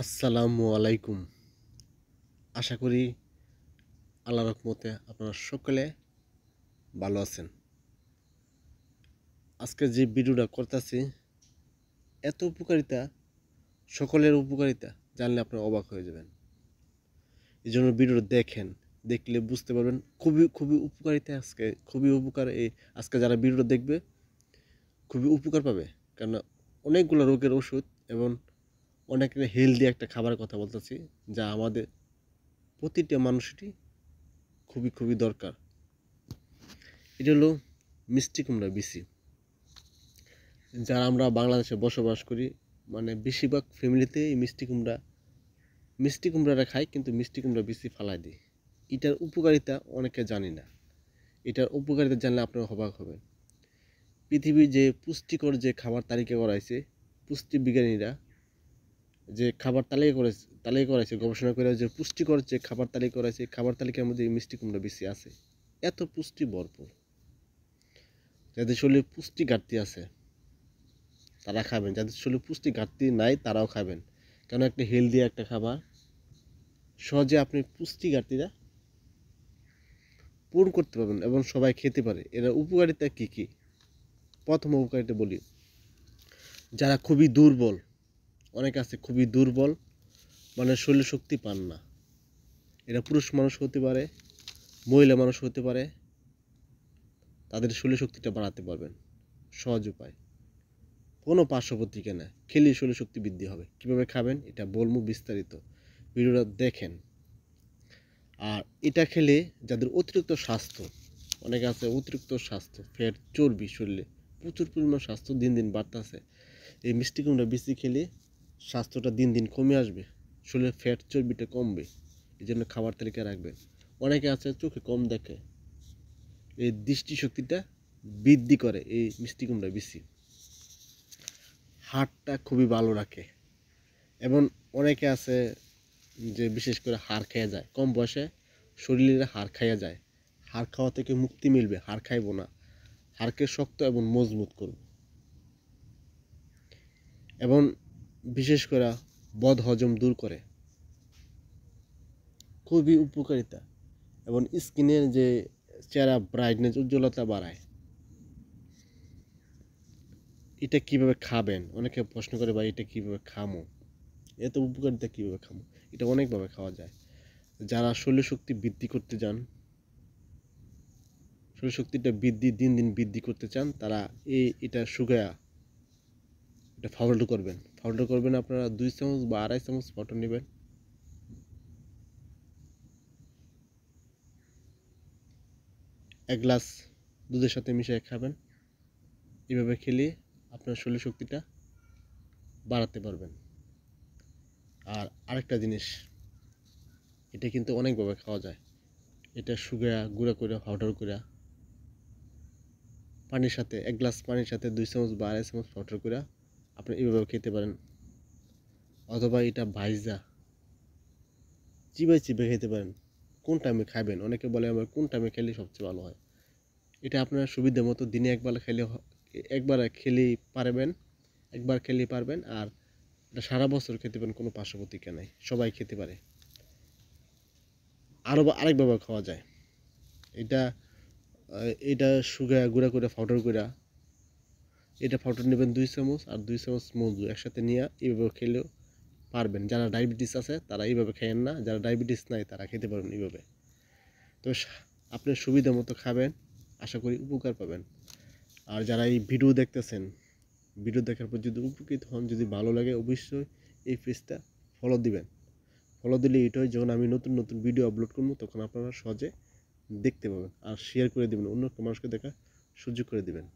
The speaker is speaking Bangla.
আসসালামু আলাইকুম। আশা করি আল্লাহর রহমতে আপনারা সকলে ভালো আছেন। আজকে যে ভিডিওটা করতেছি এত উপকারিতা, সকলের উপকারিতা জানলে আপনারা অবাক হয়ে যাবেন। এই জন্য ভিডিওটা দেখেন, দেখলে বুঝতে পারবেন খুবই খুবই উপকারিতা। আজকে খুবই উপকার। এই আজকে যারা ভিডিওটা দেখবে খুবই উপকার পাবে, কারণ অনেকগুলো রোগের ওষুধ এবং অনেক হেলদি একটা খাবারের কথা বলতেছি, যা আমাদের প্রতিটা মানুষেরই খুবই খুবই দরকার। এটা হলো মিষ্টি কুমড়া বিচি। যারা আমরা বাংলাদেশে বসবাস করি, মানে বেশিরভাগ ফ্যামিলিতে এই মিষ্টি কুমড়াটা খাই, কিন্তু মিষ্টি কুমড়া বিচি ফালাই দিই। এটার উপকারিতা অনেকে জানি না। এটার উপকারিতা জানলে আপনারা অবাক হবেন। পৃথিবীর যে পুষ্টিকর যে খাবার তালিকা করাইছে, পুষ্টি বিজ্ঞানীরা যে খাবার তালিকা করাইছে গবেষণা করে, যে পুষ্টিকর যে খাবার তালিকা করাইছে, খাবার তালিকার মধ্যে এই মিষ্টি কুমড়া বিচি আছে। এত পুষ্টি ভরপুর, যাদের শরীরে পুষ্টি ঘাটতি আছে তারা খাবেন, যাদের শরীরে পুষ্টি ঘাটতি নাই তারাও খাবেন। কেন, একটা হেলদি একটা খাবার, সহজে আপনি পুষ্টি ঘাটতিটা পূরণ করতে পারবেন এবং সবাই খেতে পারে। এর উপকারিতা কি কি? প্রথম উপকারিতা বলি, যারা খুবই দুর্বল, অনেক আছে খুবই দুর্বল, মানে শরীর শক্তি পান না, এরা পুরুষ মানুষ হতে পারে, মহিলা মানুষ হতে পারে, তাদের শরীর শক্তিটা বাড়াতে পারবেন। সহজ উপায়, কোনো পার্শ্ব প্রতিক্রিয়া না, খেলে শরীর শক্তি বৃদ্ধি হবে। কীভাবে খাবেন এটা বলবো বিস্তারিত, ভিডিওটা দেখেন। আর এটা খেলে যাদের অতিরিক্ত স্বাস্থ্য, অনেকে আছে অতিরিক্ত স্বাস্থ্য, ফ্যাট চর্বি শরীরে প্রচুর পরিমাণ স্বাস্থ্য দিন দিন বাড়তেছে, এই মিষ্টি কুমড়া বিচি খেলে স্বাস্থ্যটা দিন দিন কমে আসবে, শরীরে ফ্যাট চর্বিটা কমবে। এই জন্য খাবার তালিকায় রাখবেন। অনেকে আছে চোখে কম দেখে, এই দৃষ্টিশক্তিটা বৃদ্ধি করে এই মিষ্টি কুমড়া বিচি। হাড়টা খুবই ভালো রাখে। এবং অনেকে আছে যে বিশেষ করে হাড় খেয়ে যায়, কম বয়সে শরীরে হাড় খাইয়া যায়। হাড় খাওয়া থেকে মুক্তি মিলবে, হাড় খাইব না, হাড়কে শক্ত এবং মজবুত করব। এবং বিশেষ করে বদ হজম দূর করে, খুবই উপকারিতা। এবং স্কিনের যে চেহারা ব্রাইটনেস, উজ্জ্বলতা বাড়ায়। এটা কিভাবে খাবেন অনেকে প্রশ্ন করে, ভাই এটা কিভাবে খামো, এত উপকারিতা কিভাবে খামো? এটা অনেকভাবে খাওয়া যায়। যারা শরীর শক্তি বৃদ্ধি করতে চান, শরীর শক্তিটা দিন দিন বৃদ্ধি করতে চান, তারা এটা শুকায়া এটা পাউডার করবেন। আপনারা 2 চামচ বা 2.5 চামচ পাউডার নেবেন, এক গ্লাস দুধের সাথে মিশিয়ে খাবেন। এভাবে খেলে আপনার শরীর শক্তিটা বাড়াতে পারবেন। আর আরেকটা জিনিস, এটা কিন্তু অনেকভাবে খাওয়া যায়। এটা শুকায়া গুঁড়া করে পাউডার করে পানির সাথে, এক গ্লাস পানির সাথে 2 চামচ বা 2.5 চামচ পাউডার করে আপনি এভাবে খেতে পারেন। অথবা এটা ভাইজা চিবাই চিবাই খেতে পারেন। কোন টাইমে খাবেন অনেকে বলে, আমার কোন টাইমে খেলে সবচেয়ে ভালো হয়? এটা আপনার সুবিধা মতো দিনে একবার খেলেই পারবেন, একবার খেলেই পারবেন। আর এটা সারা বছর খেতে পারেন, কোনো পার্শ্ব প্রতিক্রিয়া নেই, সবাই খেতে পারে। আরেকভাবে খাওয়া যায় এটা। এটা শুকায়া গুঁড়া করে পাউডার করে, এটা পাউডার নেবেন 2 চামচ, আর 2 চামচ মধু একসাথে নিয়ে এইভাবে খেলেও পারবেন। যারা ডায়াবেটিস আছে তারা এইভাবে খায়েন না, যারা ডায়াবেটিস নাই তারা খেতে পারবেন এইভাবে। তো আপনার সুবিধা মতো খাবেন, আশা করি উপকার পাবেন। আর যারা এই ভিডিও দেখতেছেন, ভিডিও দেখার পর যদি উপকৃত হন, যদি ভালো লাগে, অবশ্যই এই পেজটা ফলো দিবেন। ফলো দিলে এটা হয়, যখন আমি নতুন নতুন ভিডিও আপলোড করবো তখন আপনারা সহজে দেখতে পাবেন। আর শেয়ার করে দেবেন, অন্য মানুষকে দেখার সুযোগ করে দেবেন।